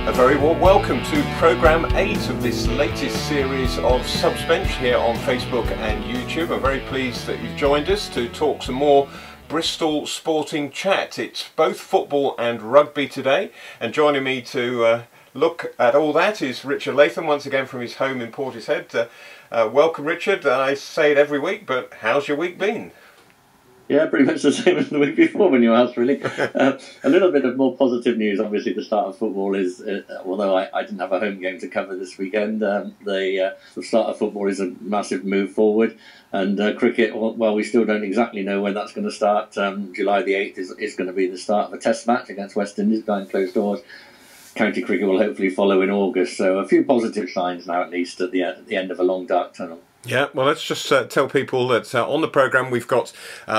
A very warm welcome to programme 8 of this latest series of Subsbench here on Facebook and YouTube. I'm very pleased that you've joined us to talk some more Bristol sporting chat. It's both football and rugby today, and joining me to look at all that is Richard Latham, once again from his home in Portishead. Welcome, Richard. I say it every week, but how's your week been? Yeah, pretty much the same as the week before when you asked, really. A little bit of more positive news. Obviously, the start of football is, although I didn't have a home game to cover this weekend, the start of football is a massive move forward. And cricket, well, we still don't exactly know when that's going to start. July the 8th is going to be the start of a test match against West Indies behind closed doors. County cricket will hopefully follow in August. So a few positive signs now, at least, at the end of a long dark tunnel. Yeah, well, let's just tell people that on the programme we've got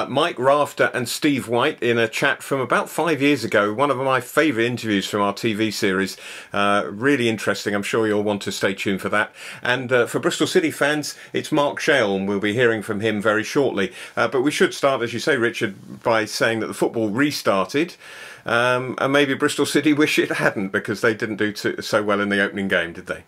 Mike Rafter and Steve White in a chat from about 5 years ago. One of my favourite interviews from our TV series. Really interesting. I'm sure you'll want to stay tuned for that. And for Bristol City fans, it's Mark Shail, and we'll be hearing from him very shortly. But we should start, as you say, Richard, by saying that the football restarted. And maybe Bristol City wish it hadn't, because they didn't do so well in the opening game, did they?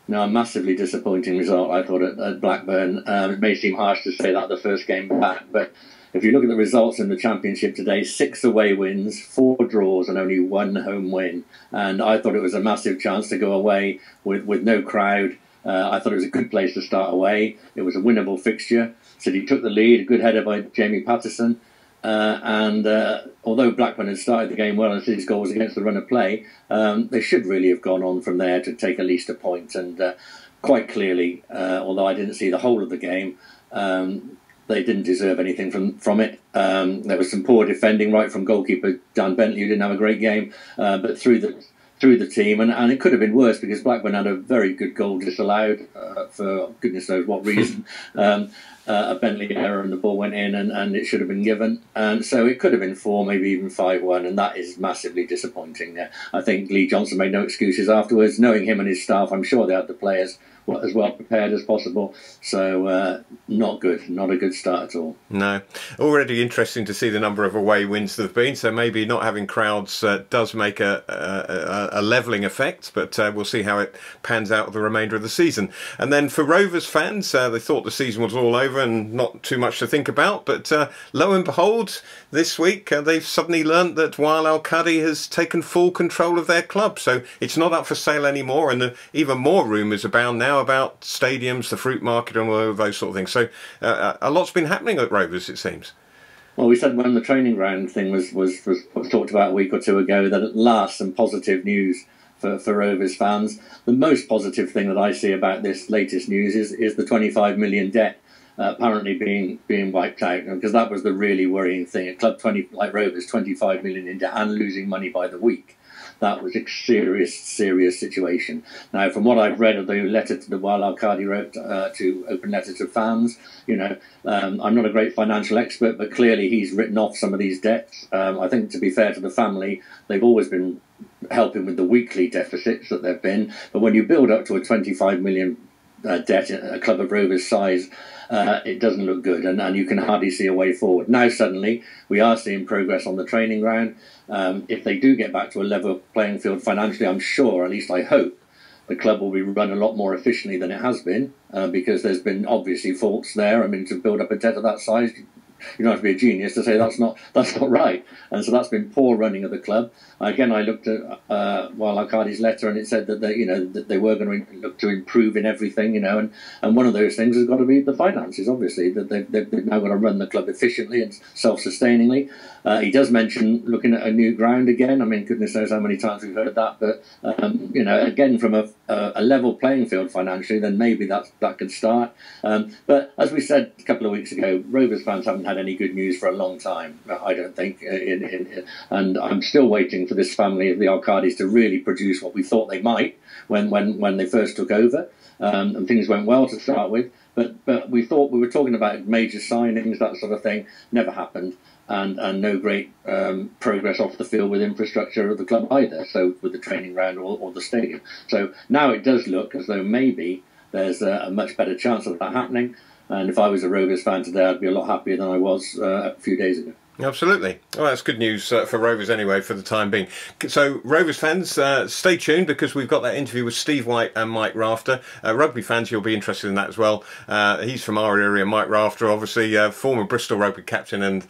No, a massively disappointing result, I thought, at Blackburn. It may seem harsh to say that the first game back, but if you look at the results in the Championship today, 6 away wins, 4 draws and only 1 home win. And I thought it was a massive chance to go away with no crowd. I thought it was a good place to start away. It was a winnable fixture. City took the lead, a good header by Jamie Patterson. Although Blackburn had started the game well and City's goal was against the run of play, they should really have gone on from there to take at least a point. And quite clearly, although I didn't see the whole of the game, they didn't deserve anything from it. There was some poor defending, right from goalkeeper Dan Bentley, who didn't have a great game, but through the team, and it could have been worse because Blackburn had a very good goal disallowed for goodness knows what reason. A Bentley error and the ball went in and it should have been given, and so it could have been 4, maybe even 5-1, and that is massively disappointing. I think Lee Johnson made no excuses afterwards. Knowing him and his staff, I'm sure they had the players as well prepared as possible. So not good, not a good start at all. No. Already interesting to see the number of away wins there have been, so maybe not having crowds does make a levelling effect, but we'll see how it pans out the remainder of the season. And then for Rovers fans, they thought the season was all over and not too much to think about, but lo and behold, this week they've suddenly learnt that Wael Al-Qadi has taken full control of their club, so it's not up for sale anymore, and even more rumours abound now about stadiums, the fruit market and all of those sort of things. So a lot's been happening at Rovers, it seems. Well, we said when the training ground thing was talked about a week or two ago that at last some positive news for Rovers fans. The most positive thing that I see about this latest news is the 25 million debt apparently being wiped out, because that was the really worrying thing. A club like Rovers, 25 million in debt and losing money by the week. That was a serious situation. Now, from what I've read of the letter that Wael Al-Qadi wrote to open letter to fans, I'm not a great financial expert, but clearly he's written off some of these debts. I think, to be fair to the family, they've always been helping with the weekly deficits that they've been. But when you build up to a 25 million debt at a club of Rovers' size, it doesn't look good, and you can hardly see a way forward. Now suddenly we are seeing progress on the training ground. If they do get back to a level playing field financially, I'm sure, at least I hope, the club will be run a lot more efficiently than it has been, because there's been obviously faults there. I mean, to build up a debt of that size, you don't have to be a genius to say that's not right. And so that's been poor running of the club. Again, I looked at Wael Al-Qadi's letter, and it said that they were going to look to improve in everything, and one of those things has got to be the finances. Obviously, that they've now got to run the club efficiently and self-sustainingly. He does mention looking at a new ground again. I mean, goodness knows how many times we've heard that. But again, from a level playing field financially, then maybe that could start. But as we said a couple of weeks ago, Rovers fans haven't had any good news for a long time, I don't think. And I'm still waiting for this family of the Al-Qadis to really produce what we thought they might when they first took over. And things went well to start with. But we thought we were talking about major signings, that sort of thing. Never happened. And no great progress off the field with infrastructure of the club either, so with the training ground or the stadium. So now it does look as though maybe there's a much better chance of that happening. And if I was a Rovers fan today, I'd be a lot happier than I was a few days ago. Absolutely. Well, that's good news for Rovers anyway for the time being. So Rovers fans, stay tuned because we've got that interview with Steve White and Mike Rafter. Rugby fans, you'll be interested in that as well. He's from our area, Mike Rafter, obviously former Bristol Rugby captain and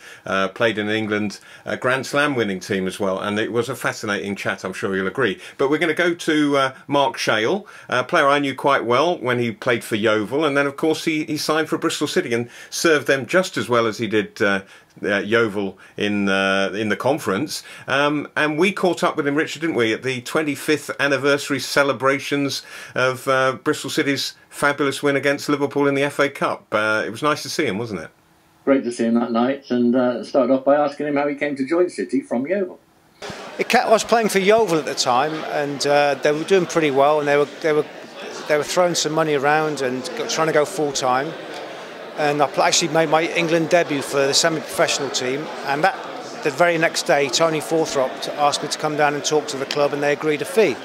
played in England Grand Slam winning team as well. And it was a fascinating chat, I'm sure you'll agree. But we're going to go to Mark Shail, a player I knew quite well when he played for Yeovil. And then, of course, he signed for Bristol City and served them just as well as he did Yeovil in the conference, and we caught up with him, Richard, didn't we, at the 25th anniversary celebrations of Bristol City's fabulous win against Liverpool in the FA Cup. It was nice to see him, wasn't it? Great to see him that night, and started off by asking him how he came to join City from Yeovil. I was playing for Yeovil at the time, and they were doing pretty well, and they were throwing some money around and trying to go full time. And I actually made my England debut for the semi-professional team, and the very next day Tony Forthrop asked me to come down and talk to the club, and they agreed a fee.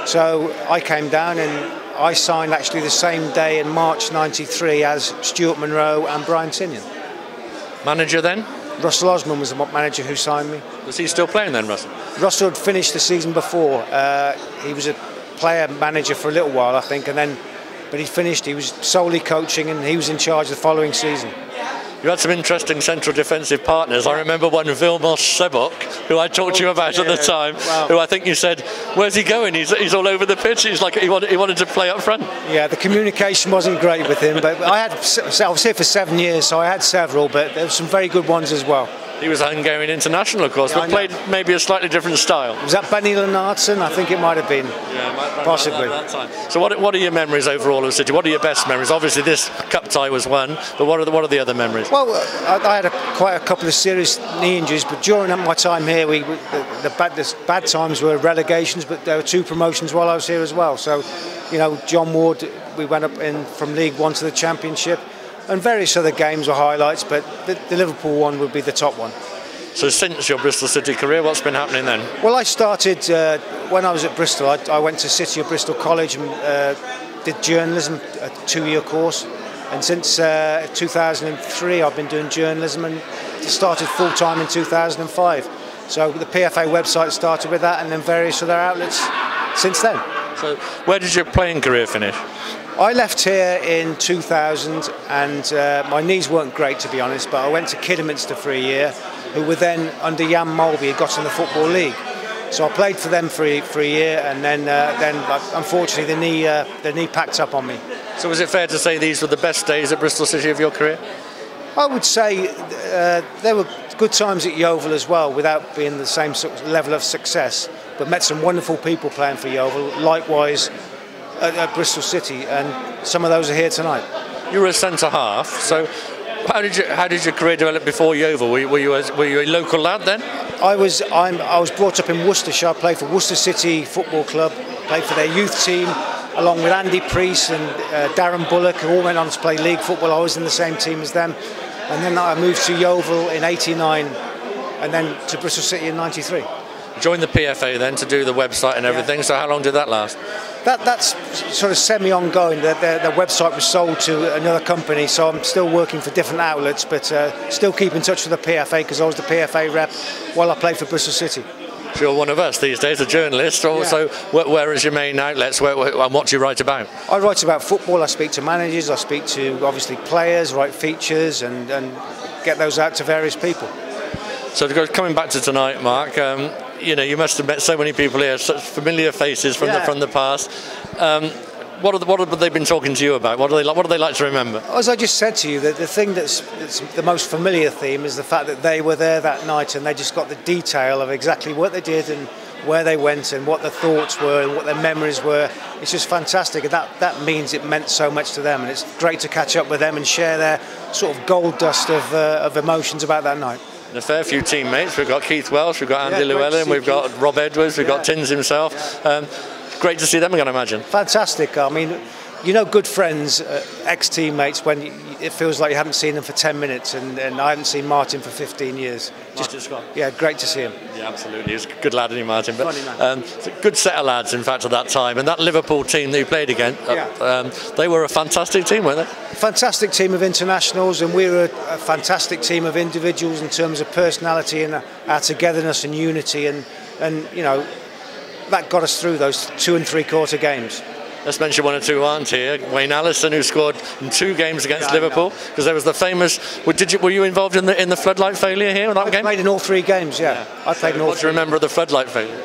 So I came down and I signed actually the same day in March '93 as Stuart Monroe and Brian Tinian. Manager then? Russell Osman was the manager who signed me. Was he still playing then, Russell? Russell had finished the season before. He was a player manager for a little while, I think, but he finished. He was solely coaching, and he was in charge the following season. You had some interesting central defensive partners. I remember one, Vilmos Sebok, who I talked to you about at the time, who I think you said, where's he going? He's all over the pitch. He's like he wanted to play up front. Yeah, the communication wasn't great with him, but I was here for 7 years, so I had several, but there were some very good ones as well. He was a Hungarian international, of course, but played maybe a slightly different style. Was that Benny Lenartson? I think it might have been. Yeah, possibly. That time. So what are your memories overall of City? What are your best memories? Obviously this cup tie was one, but what are the other memories? Well, I had quite a couple of serious knee injuries, but during my time here, the bad times were relegations, but there were 2 promotions while I was here as well. So, John Ward, we went up from League One to the Championship. And various other games or highlights, but the Liverpool one would be the top one. So since your Bristol City career, what's been happening then? Well, I started when I was at Bristol. I went to City of Bristol College and did journalism, a 2-year course. And since 2003, I've been doing journalism and started full-time in 2005. So the PFA website started with that, and then various other outlets since then. So where did your playing career finish? I left here in 2000 and my knees weren't great, to be honest, but I went to Kidderminster for a year, who were then under Jan Mulby, had got in the Football League. So I played for them for a year, and then unfortunately the knee packed up on me. So is it fair to say these were the best days at Bristol City of your career? I would say there were good times at Yeovil as well, without being the same sort of level of success, but met some wonderful people playing for Yeovil, likewise at Bristol City, and some of those are here tonight. You were a centre half, so how did your career develop before Yeovil? Were you a local lad then? I was brought up in Worcestershire. I played for Worcester City Football Club, played for their youth team, along with Andy Priest and Darren Bullock, who all went on to play league football. I was in the same team as them, and then I moved to Yeovil in '89, and then to Bristol City in '93. Joined the PFA then to do the website and everything. Yeah. So how long did that last? That's sort of semi-ongoing. The website was sold to another company, so I'm still working for different outlets, but still keep in touch with the PFA because I was the PFA rep while I played for Bristol City. So you're one of us these days, a journalist. Also, where is your main outlets? And what do you write about? I write about football. I speak to managers. I speak to obviously players. Write features and get those out to various people. So coming back to tonight, Mark. You must have met so many people here, such familiar faces from the past. What have they been talking to you about? What do they like to remember? As I just said to you, the thing that's the most familiar theme is the fact that they were there that night and they just got the detail of exactly what they did and where they went and what their thoughts were and what their memories were. It's just fantastic, and that means it meant so much to them, and it's great to catch up with them and share their sort of gold dust of emotions about that night. And a fair few teammates. We've got Keith Welsh, we've got Andy Llewellyn, we've got Rob Edwards, we've got Tins himself. Great to see them again, I imagine. Fantastic. I mean, good friends, ex-teammates, when it feels like you haven't seen them for 10 minutes, and I haven't seen Martin for 15 years. Yeah, great to see him. Yeah, absolutely. He's a good lad, isn't he, Martin? But, funny man. It's a good set of lads, in fact, at that time. And that Liverpool team that you played against, they were a fantastic team, weren't they? Fantastic team of internationals, and we were a fantastic team of individuals in terms of personality and our togetherness and unity, and that got us through those 2 and 3/4 games. Let's mention one or two aren't here. Wayne Allison, who scored in 2 games against Liverpool, because there was the famous. Were you involved in the floodlight failure here in that game? I played in all 3 games. Yeah. I played in all. What do you remember of the floodlight failure?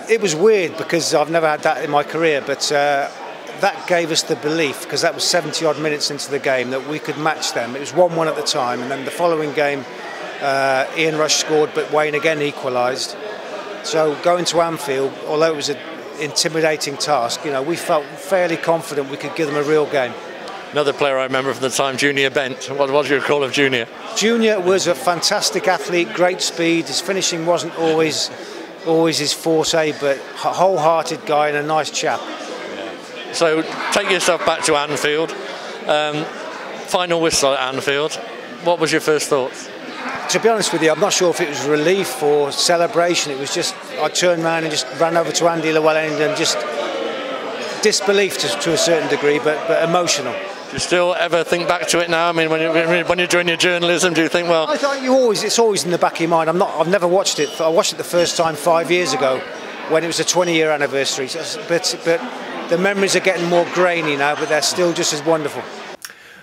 It was weird because I've never had that in my career, but that gave us the belief, because that was 70 odd minutes into the game, that we could match them. It was 1-1 at the time, and then the following game, Ian Rush scored, but Wayne again equalised. So going to Anfield, although it was an intimidating task, we felt fairly confident we could give them a real game. Another player I remember from the time, Junior Bent. What was your call of Junior? Junior was a fantastic athlete, great speed. His finishing wasn't always his forte, but a wholehearted guy and a nice chap. Yeah. So take yourself back to Anfield. Final whistle at Anfield. What was your first thoughts? To be honest with you, I'm not sure if it was relief or celebration. It was just, I turned around and just ran over to Andy Llewellyn and just disbelief to a certain degree, but emotional. Do you still ever think back to it now? I mean, when you're doing your journalism, do you think, well... I thought it's always in the back of your mind. I've never watched it. I watched it the first time 5 years ago when it was a 20-year anniversary. But the memories are getting more grainy now, but they're still just as wonderful.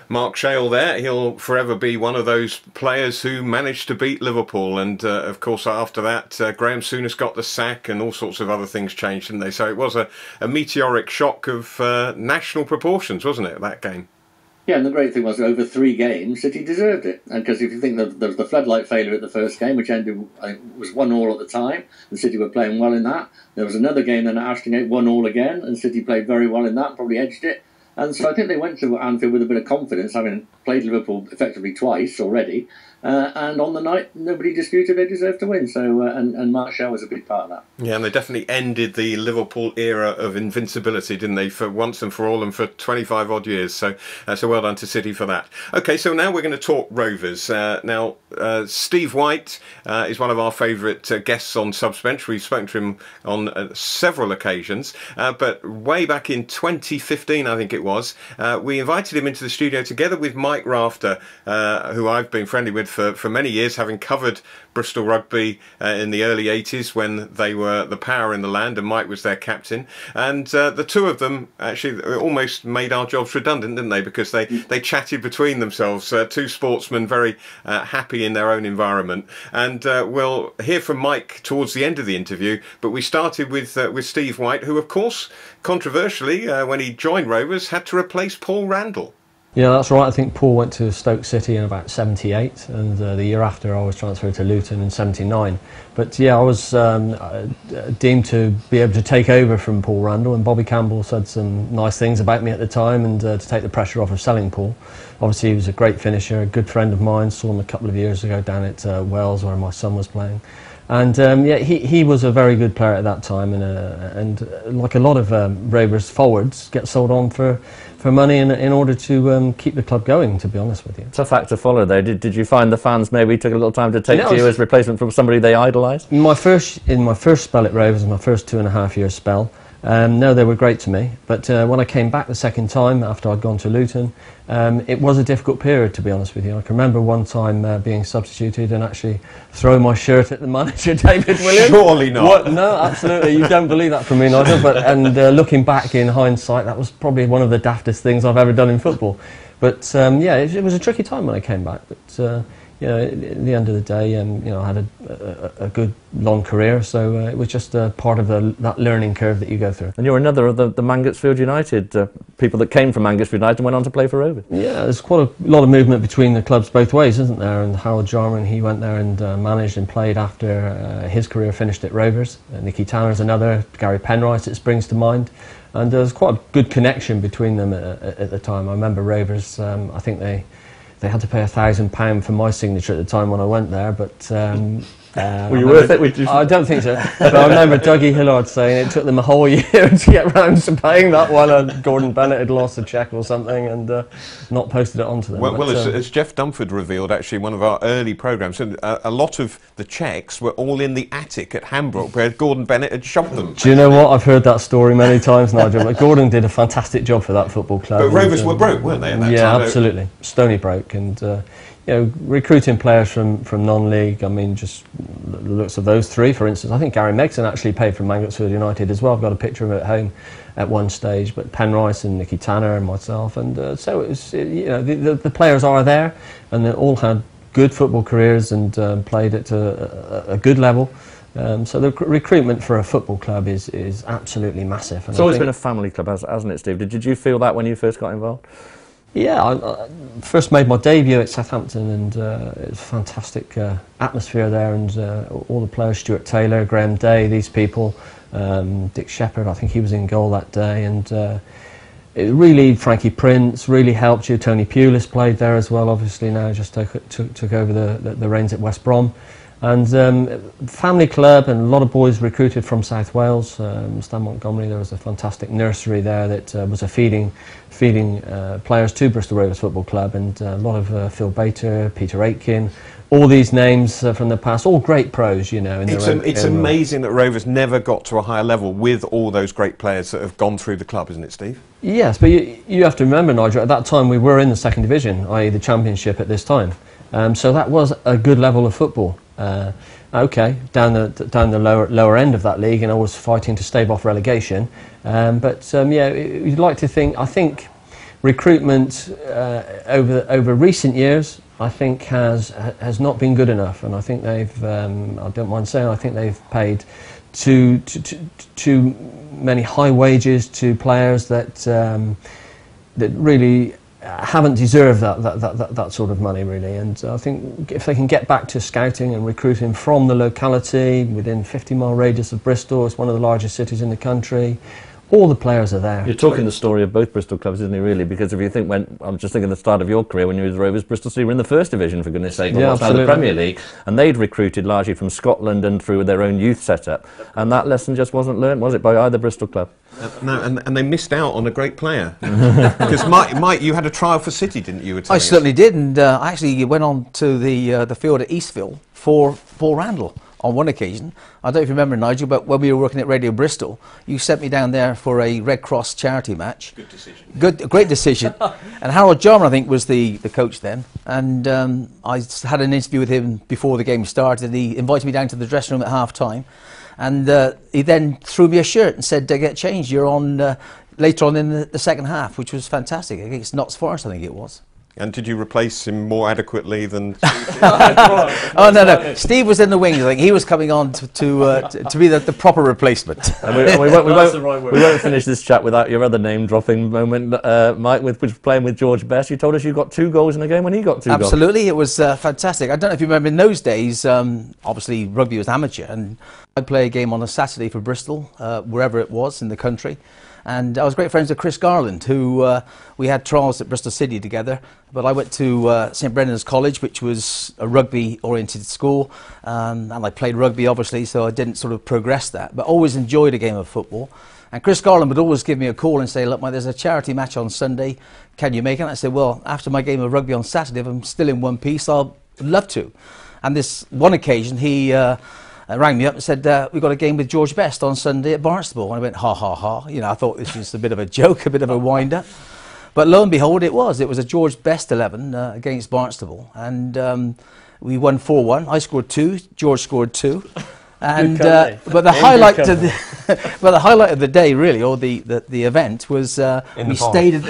Mark Shail there, he'll forever be one of those players who managed to beat Liverpool, and of course after that Graham Souness got the sack and all sorts of other things changed, didn't they? So it was a meteoric shock of national proportions, wasn't it, that game? Yeah, and the great thing was, over 3 games, City deserved it. And because if you think that there was the floodlight failure at the first game, which ended, I think, was 1-1 at the time, and City were playing well in that. There was another game then at Ashton 1-1 again, and City played very well in that, probably edged it. And so I think they went to Anfield with a bit of confidence, having played Liverpool effectively twice already. And on the night, nobody disputed they deserved to win. So and Mark Shail was a big part of that. Yeah, and they definitely ended the Liverpool era of invincibility, didn't they, for once and for all, and for 25 odd years. So well done to City for that. Okay, so now we're going to talk Rovers. Now, Steve White is one of our favourite guests on Subsbench. We've spoken to him on several occasions, but way back in 2015, I think it was, we invited him into the studio together with Mike Rafter, who I've been friendly with for many years, having covered Bristol Rugby in the early 80s when they were the power in the land and Mike was their captain. And the two of them actually almost made our jobs redundant, didn't they? Because they chatted between themselves, 2 sportsmen very happy in their own environment. And we'll hear from Mike towards the end of the interview, but we started with Steve White, who of course, controversially, when he joined Rovers, had to replace Paul Randall. Yeah, that's right. I think Paul went to Stoke City in about 78, and the year after I was transferred to Luton in 79. But yeah, I was deemed to be able to take over from Paul Randall, and Bobby Campbell said some nice things about me at the time, and to take the pressure off of selling Paul. Obviously he was a great finisher, a good friend of mine, saw him a couple of years ago down at Wales where my son was playing. And yeah, he was a very good player at that time, and like a lot of Rovers forwards, get sold on for money in order to keep the club going, to be honest with you. Tough act to follow though. Did you find the fans maybe took a little time to take to you as replacement from somebody they idolised? In my first spell at Rovers, my first 2.5 year spell, no, they were great to me, but when I came back the second time after I'd gone to Luton, it was a difficult period, to be honest with you. I can remember one time being substituted and actually throwing my shirt at the manager, David Williams. Surely not. What? No, absolutely. You don't believe that from me, Nigel. And looking back in hindsight, that was probably one of the daftest things I've ever done in football. But yeah, it was a tricky time when I came back. But you know, at the end of the day, you know, I had a good long career, so it was just part of that learning curve that you go through. And you're another of the Mangotsfield United people that came from Mangotsfield United and went on to play for Rovers. Yeah, there's quite a lot of movement between the clubs both ways, isn't there? And Harold Jarman, he went there and managed and played after his career finished at Rovers. Nicky Tanner's another, Gary Penrice it springs to mind. And there's quite a good connection between them at the time. I remember Rovers, I think they had to pay £1,000 for my signature at the time when I went there, but Were you worth it? I don't think so. But I remember Dougie Hillard saying it took them a whole year to get round to paying that one, and Gordon Bennett had lost a cheque or something and not posted it onto them. Well, as Jeff Dumford revealed, actually, one of our early programmes, a lot of the cheques were all in the attic at Hambrook, where Gordon Bennett had shoved them. Do you know what? I've heard that story many times, Nigel. But Gordon did a fantastic job for that football club. But Rovers were broke, weren't they, at that time? Yeah, absolutely. Stony broke. And recruiting players from non-league, I mean, just the looks of those three, for instance. I think Gary Megson actually played for Mangotsfield United as well. I've got a picture of him at home at one stage. But Penrice and Nicky Tanner and myself. And so it was, the players are there, and they all had good football careers and played at a good level. So the recruitment for a football club is absolutely massive. It's always been a family club, hasn't it, Steve? Did you feel that when you first got involved? Yeah, I first made my debut at Southampton, and it was a fantastic atmosphere there, and all the players, Stuart Taylor, Graham Day, these people, Dick Shepherd, I think he was in goal that day, and it really, Frankie Prince really helped you. Tony Pulis played there as well, obviously now just took over the reins at West Brom. And family club, and a lot of boys recruited from South Wales. Stan Montgomery, there was a fantastic nursery there that was a feeding players to Bristol Rovers Football Club, and a lot of Phil Bater, Peter Aitken, all these names from the past, all great pros, in their own. It's amazing that Rovers never got to a higher level with all those great players that have gone through the club, isn't it, Steve? Yes, but you have to remember, Nigel, at that time we were in the second division, i.e. the Championship at this time. So that was a good level of football. Okay, down the lower end of that league, and I was fighting to stave off relegation. You'd like to think. I think recruitment over recent years, I think has not been good enough, and I think they've. I don't mind saying, I think they've paid too many high wages to players that really haven't deserved that sort of money, really. And I think if they can get back to scouting and recruiting from the locality within 50-mile radius of Bristol, it's one of the largest cities in the country. All the players are there. You're talking the story of both Bristol clubs, isn't it, really? Because if you think, I'm just thinking the start of your career when you were with Rovers, Bristol City were in the first division, for goodness sake, yeah, outside the Premier League, and they'd recruited largely from Scotland and through their own youth setup, and that lesson just wasn't learnt, was it, by either Bristol club? No, and they missed out on a great player. Because Mike, you had a trial for City, didn't you? I certainly did, and I actually went on to the field at Eastville for Paul Randall on one occasion. I don't know if you remember, Nigel, but when we were working at Radio Bristol, you sent me down there for a Red Cross charity match. Good decision. Great decision. And Harold Jarman, I think, was the coach then. And I had an interview with him before the game started. He invited me down to the dressing room at half-time. And he then threw me a shirt and said, get changed. You're on later on in the second half, which was fantastic. Against Notts Forest, I think it was. And did you replace him more adequately than Steve? Oh, no. Steve was in the wings. I think he was coming on to be the proper replacement. And we won't finish this chat without your other name-dropping moment, Mike, with playing with George Best. You told us you got 2 goals in a game when he got 2 goals. Absolutely, it was fantastic. I don't know if you remember, in those days, obviously rugby was amateur, and I'd play a game on a Saturday for Bristol, wherever it was in the country. And I was great friends with Chris Garland, who we had trials at Bristol City together. But I went to St Brendan's College, which was a rugby-oriented school, and I played rugby, obviously, so I didn't sort of progress that, but always enjoyed a game of football. And Chris Garland would always give me a call and say, look, Mike, there's a charity match on Sunday, can you make it? And I said, well, after my game of rugby on Saturday, if I'm still in one piece, I'll love to. And this one occasion, he rang me up and said, we've got a game with George Best on Sunday at Barnstable. And I went, ha, ha, ha. I thought this was a bit of a joke, a bit of a wind-up. But lo and behold, it was. It was a George Best 11 against Barnstable. And we won 4-1. I scored 2. George scored 2. And but the highlight of the day, really, or the event, was we stayed at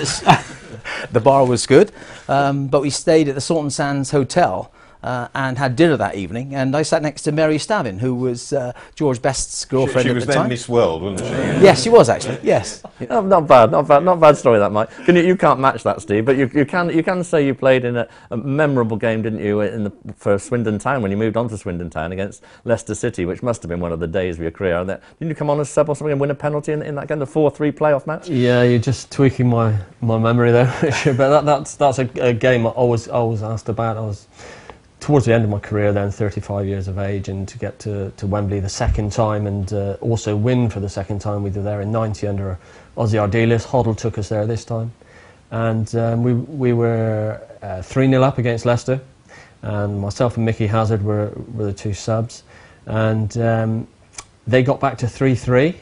the bar was good, but we stayed at the Salt and Sands Hotel. And had dinner that evening, and I sat next to Mary Stavin, who was George Best's girlfriend at the time. She was then Miss World, wasn't she? Yes, she was actually. Yes. Not bad story that, Mike. You can't match that, Steve, but you can say you played in a memorable game, didn't you, for Swindon Town when you moved on to Swindon Town against Leicester City, which must have been one of the days of your career. Didn't you come on as sub or something and win a penalty in that kind of 4-3 playoff match? Yeah, you're just tweaking my memory there, but that's a game I always asked about. I was towards the end of my career then, 35 years of age, and to get to Wembley the second time and also win for the second time. We were there in 90 under Ozzy Ardiles. Hoddle took us there this time. And we were 3-0 up against Leicester. And myself and Mickey Hazard were the two subs. And they got back to 3-3.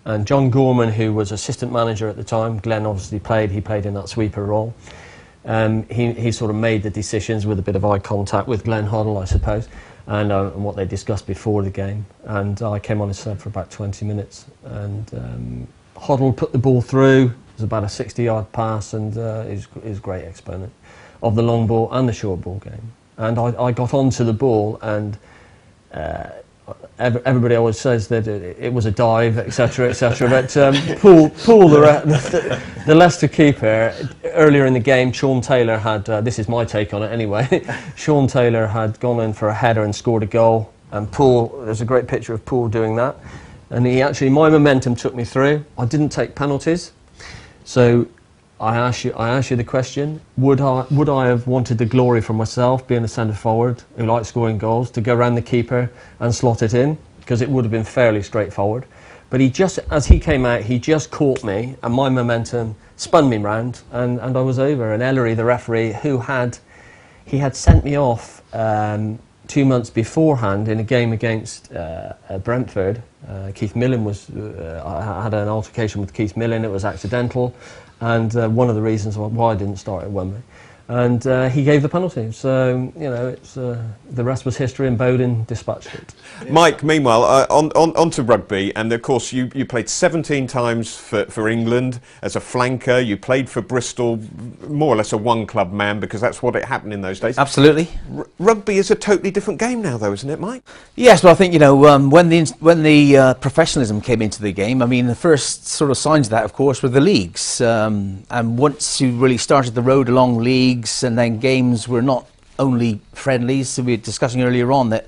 And John Gorman, who was assistant manager at the time, Glenn obviously played in that sweeper role. He sort of made the decisions with a bit of eye contact with Glenn Hoddle, I suppose, and what they discussed before the game. And I came on as sub for about 20 minutes. And Hoddle put the ball through. It was about a 60-yard pass, and he's a great exponent of the long ball and the short ball game. And I got onto the ball, and everybody always says that it was a dive, etc., etc. But Paul, the Leicester keeper, earlier in the game, Sean Taylor had, this is my take on it anyway, Sean Taylor had gone in for a header and scored a goal. And Paul, there's a great picture of Paul doing that. And my momentum took me through. I didn't take penalties. So I ask you the question, would I have wanted the glory for myself, being a centre forward who likes scoring goals, to go around the keeper and slot it in? Because it would have been fairly straightforward. But as he came out, he just caught me, and my momentum spun me round, and I was over. And Ellery, the referee, he had sent me off 2 months beforehand in a game against Brentford. Keith Millen I had an altercation with Keith Millen. It was accidental. And one of the reasons why I didn't start at Wembley. And he gave the penalty. So, it's the rest was history, and Bowden dispatched it. Mike, meanwhile, on to rugby, and of course you played 17 times for England as a flanker. You played for Bristol, more or less a one-club man, because that's what it happened in those days. Absolutely. Rugby is a totally different game now, though, isn't it, Mike? Yes, but I think, when the professionalism came into the game, I mean, the first sort of signs of that, of course, were the leagues. And once you really started the road along leagues, and then games were not only friendlies. So we were discussing earlier on that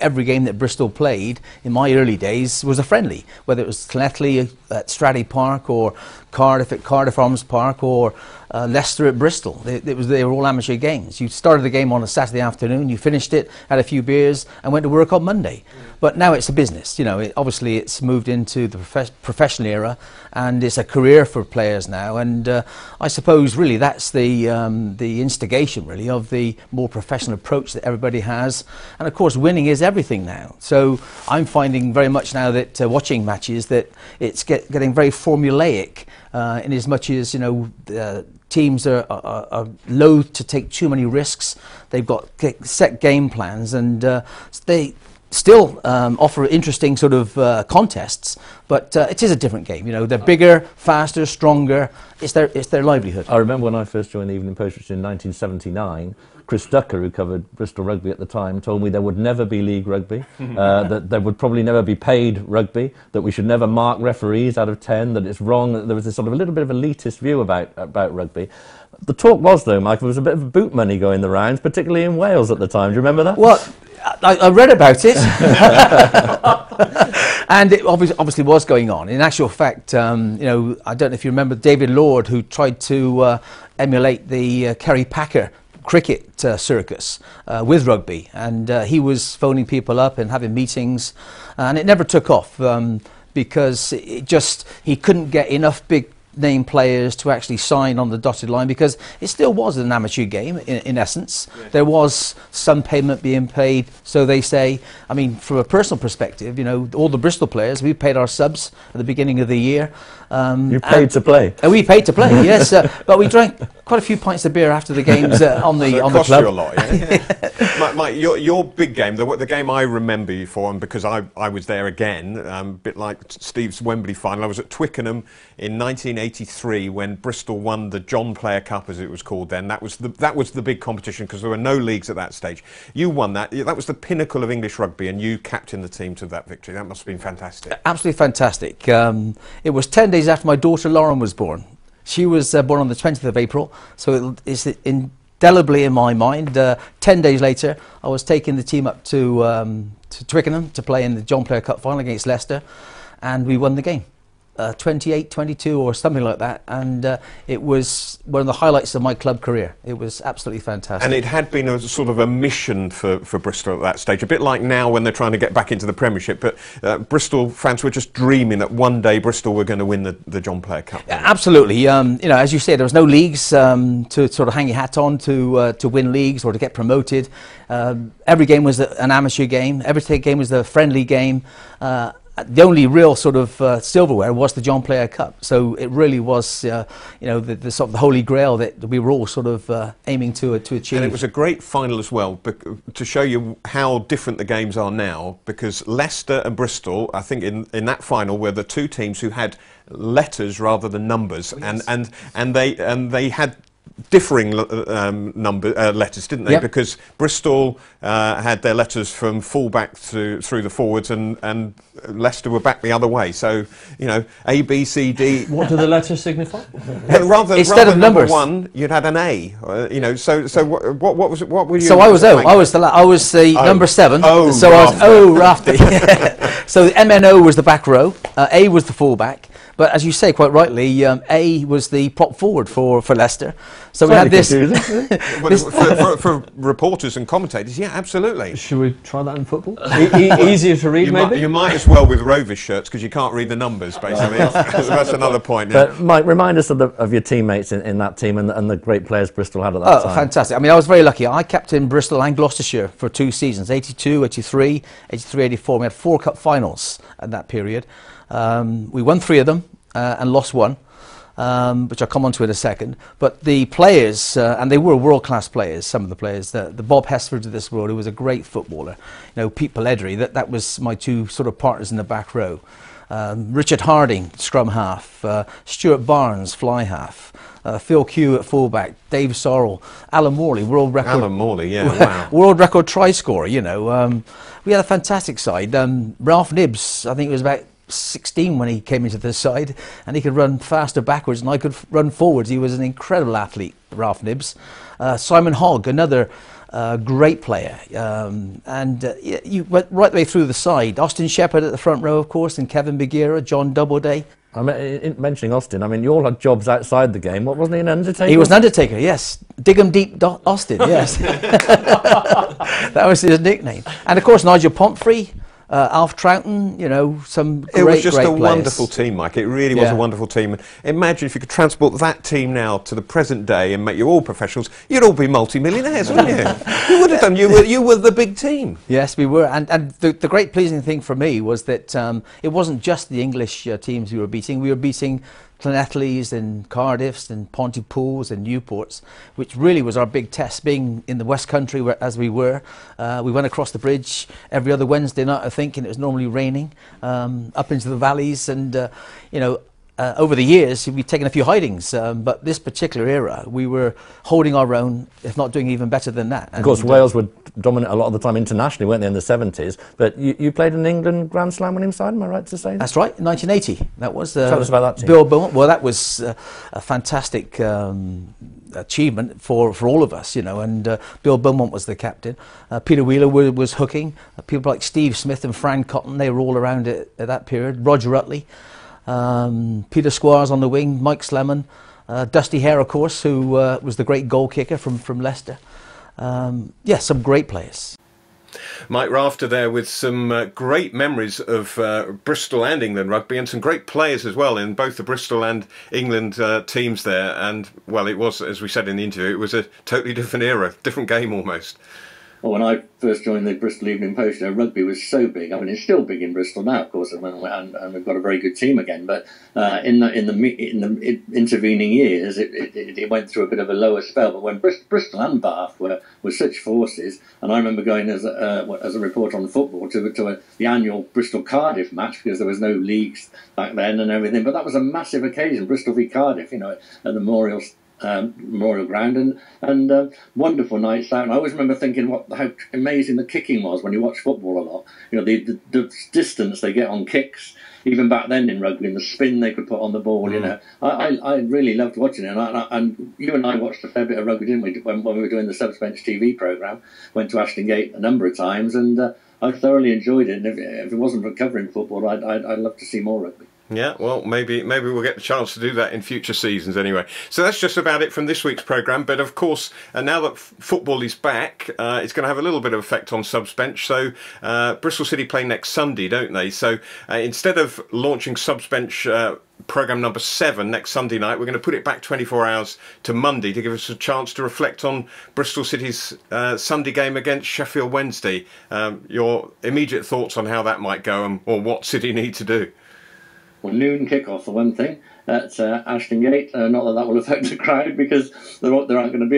every game that Bristol played in my early days was a friendly, whether it was Llanelli at Stradey Park, or Cardiff at Cardiff Arms Park, or Leicester at Bristol. They were all amateur games. You started the game on a Saturday afternoon, you finished it, had a few beers, and went to work on Monday. But now it's a business. Obviously it's moved into the professional era, and it's a career for players now. And I suppose really that's the instigation really of the more professional approach that everybody has. And of course, winning is everything now. So I'm finding very much now that watching matches that it's getting very formulaic. In as much as teams are loath to take too many risks. They've got set game plans, and they still offer interesting sort of contests, but it is a different game. They're bigger, faster, stronger. It's their livelihood. I remember when I first joined the Evening Post, which was in 1979. Chris Ducker, who covered Bristol Rugby at the time, told me there would never be league rugby, that there would probably never be paid rugby, that we should never mark referees out of 10, that it's wrong, that there was this sort of a little bit of elitist view about rugby. The talk was, though, Mike, there was a bit of boot money going the rounds, particularly in Wales at the time. Do you remember that? Well, I read about it, and it obviously was going on. In actual fact, I don't know if you remember David Lord, who tried to emulate the Kerry Packer cricket circus with rugby, and he was phoning people up and having meetings, and it never took off because he couldn't get enough big name players to actually sign on the dotted line, because it still was an amateur game in essence. Yeah. There was some payment being paid, so they say. I mean, from a personal perspective, all the Bristol players, we paid our subs at the beginning of the year. You paid to play? We paid to play, yes, but we drank quite a few pints of beer after the games on the club. Cost you a lot, yeah? Mike, your big game, the game I remember you for, and because I was there again, a bit like Steve's Wembley final, I was at Twickenham in 1983 when Bristol won the John Player Cup, as it was called then. That was the big competition, because there were no leagues at that stage. You won that. That was the pinnacle of English rugby, and you captained the team to that victory. That must have been fantastic. Absolutely fantastic. It was 10 days after my daughter Lauren was born. She was born on the 20th of April, so it's indelibly in my mind. 10 days later, I was taking the team up to Twickenham to play in the John Player Cup final against Leicester, and we won the game. 28, 22 or something like that, and it was one of the highlights of my club career. It was absolutely fantastic. And it had been a sort of a mission for Bristol at that stage, a bit like now when they're trying to get back into the Premiership, but Bristol fans were just dreaming that one day Bristol were going to win the John Player Cup. Yeah, absolutely. You know, as you said, there was no leagues to sort of hang your hat on to win leagues or to get promoted. Every game was an amateur game. Every game was a friendly game. The only real sort of silverware was the John Player Cup. So it really was, you know, the sort of the holy grail that we were all sort of aiming to achieve. And it was a great final as well, to show you how different the games are now, because Leicester and Bristol, I think in that final, were the two teams who had letters rather than numbers. Oh, yes. and they had differing letters, didn't they? Yep. Because Bristol had their letters from full-back through the forwards, and Leicester were back the other way. So, you know, A, B, C, D. What do the letters signify? rather of number numbers. one, you'd had an A. You know, so what was it? What were you? So I was O. I was the number 7. Oh, so I was O Rafter. So the MNO was the back row. A was the full-back. But as you say quite rightly, A was the prop forward for Leicester. So we had this. for reporters and commentators, yeah, absolutely. Should we try that in football? Easier to read, maybe? You might as well with Rovers shirts, because you can't read the numbers, basically. That's another point. Yeah. But Mike, remind us of your teammates in that team and the great players Bristol had at that time. Oh, fantastic. I mean, I was very lucky. I captained Bristol and Gloucestershire for 2 seasons, 82, 83, 83, 84. We had 4 cup finals at that period. We won 3 of them and lost 1, which I'll come on to in a second. But the players, and they were world-class players, some of the players, the Bob Hesfords of this world, who was a great footballer. You know, Pete Pelledri, that was my 2 sort of partners in the back row. Richard Harding, scrum half. Stuart Barnes, fly half. Phil Kew at fullback. Dave Sorrell. Alan Morley, world record. Alan Morley, yeah, wow. World record try scorer, you know. We had a fantastic side. Ralph Nibbs, I think it was about 16 when he came into the side, and he could run faster backwards and I could run forwards. He was an incredible athlete, Ralph Nibbs. Simon Hogg, another great player, and you went right the way through the side. Austin Shepherd at the front row, of course, and Kevin Begira, John Doubleday. I mean, mentioning Austin, I mean, you all had jobs outside the game. What, wasn't he an undertaker? He was an undertaker, yes. Dig 'em deep, Austin, yes. That was his nickname. And of course, Nigel Pomfrey, Alf Troughton, you know, some great It was just great a players. Wonderful team, Mike. It really was a wonderful team. Imagine if you could transport that team now to the present day and make you all professionals, you'd all be multi-millionaires, wouldn't you? You would have done. You were the big team. Yes, we were. And the great pleasing thing for me was that it wasn't just the English teams we were beating. We were beating Llanellis and Cardiffs and Pontypools and Newports, which really was our big test, being in the West Country as we were. We went across the bridge every other Wednesday night, I think, and it was normally raining, up into the valleys, and you know, over the years we've taken a few hidings, but this particular era we were holding our own, if not doing even better than that. Of course, Wales were dominant a lot of the time internationally, weren't they, in the 70s? But you played in England Grand Slam winning side, am I right to say? That's right, in 1980. That was tell us about that team. Bill Beaumont. Well, that was a fantastic achievement for all of us, you know, and Bill Beaumont was the captain. Peter Wheeler was hooking. People like Steve Smith and Fran Cotton, they were all around it at that period. Roger Utley. Peter Squires on the wing, Mike Slemon, Dusty Hare, of course, who was the great goal kicker from Leicester. Yes, some great players. Mike Rafter there with some great memories of Bristol and England rugby, and some great players as well in both the Bristol and England teams there. And, well, it was, as we said in the interview, it was a totally different era, different game almost. Well, when I first joined the Bristol Evening Post, you know, rugby was so big. I mean, it's still big in Bristol now, of course, and we've got a very good team again. But in the intervening years, it went through a bit of a lower spell. But when Bristol and Bath were such forces, and I remember going as a reporter on football to the annual Bristol Cardiff match, because there was no leagues back then and everything. But that was a massive occasion, Bristol v Cardiff, you know, at the Memorial Ground, and wonderful nights out. And I always remember thinking how amazing the kicking was when you watch football a lot. You know, the distance they get on kicks, even back then in rugby, and the spin they could put on the ball. You know, I really loved watching it. And you and I watched a fair bit of rugby, didn't we? When we were doing the Subs Bench TV programme, went to Ashton Gate a number of times, and I thoroughly enjoyed it. And if it wasn't for covering football, I'd love to see more rugby. Yeah, well, maybe we'll get the chance to do that in future seasons anyway. So that's just about it from this week's programme. But of course, now that football is back, it's going to have a little bit of effect on Subs Bench. So Bristol City play next Sunday, don't they? So instead of launching Subs Bench programme number 7 next Sunday night, we're going to put it back 24 hours to Monday to give us a chance to reflect on Bristol City's Sunday game against Sheffield Wednesday. Your immediate thoughts on how that might go, or what City need to do? Well, noon kick-off for one thing at Ashton Gate. Not that will affect the crowd, because there aren't going to be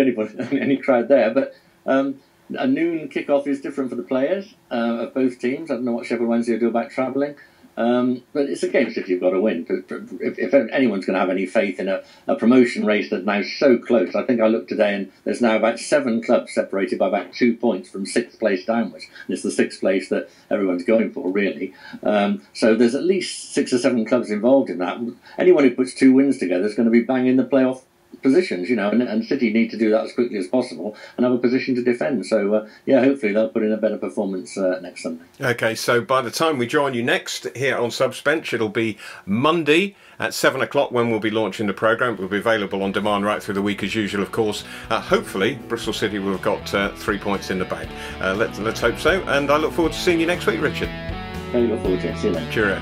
any crowd there. But a noon kick-off is different for the players of both teams. I don't know what Sheffield Wednesday will do about travelling. But it's a game City have got to win. If anyone's going to have any faith in a promotion race that's now so close, I think I looked today and there's now about 7 clubs separated by about 2 points from 6th place downwards. And it's the 6th place that everyone's going for, really. So there's at least 6 or 7 clubs involved in that. Anyone who puts 2 wins together is going to be banging the playoff positions, and City need to do that as quickly as possible and have a position to defend. So yeah, hopefully they'll put in a better performance next Sunday. Okay, so by the time we join you next here on Subs Bench, it'll be Monday at 7 o'clock when we'll be launching the programme. It will be available on demand right through the week as usual, of course. Hopefully Bristol City will have got 3 points in the bag. Let's hope so, and I look forward to seeing you next week, Richard. Very look forward to it. See you then. Cheerio.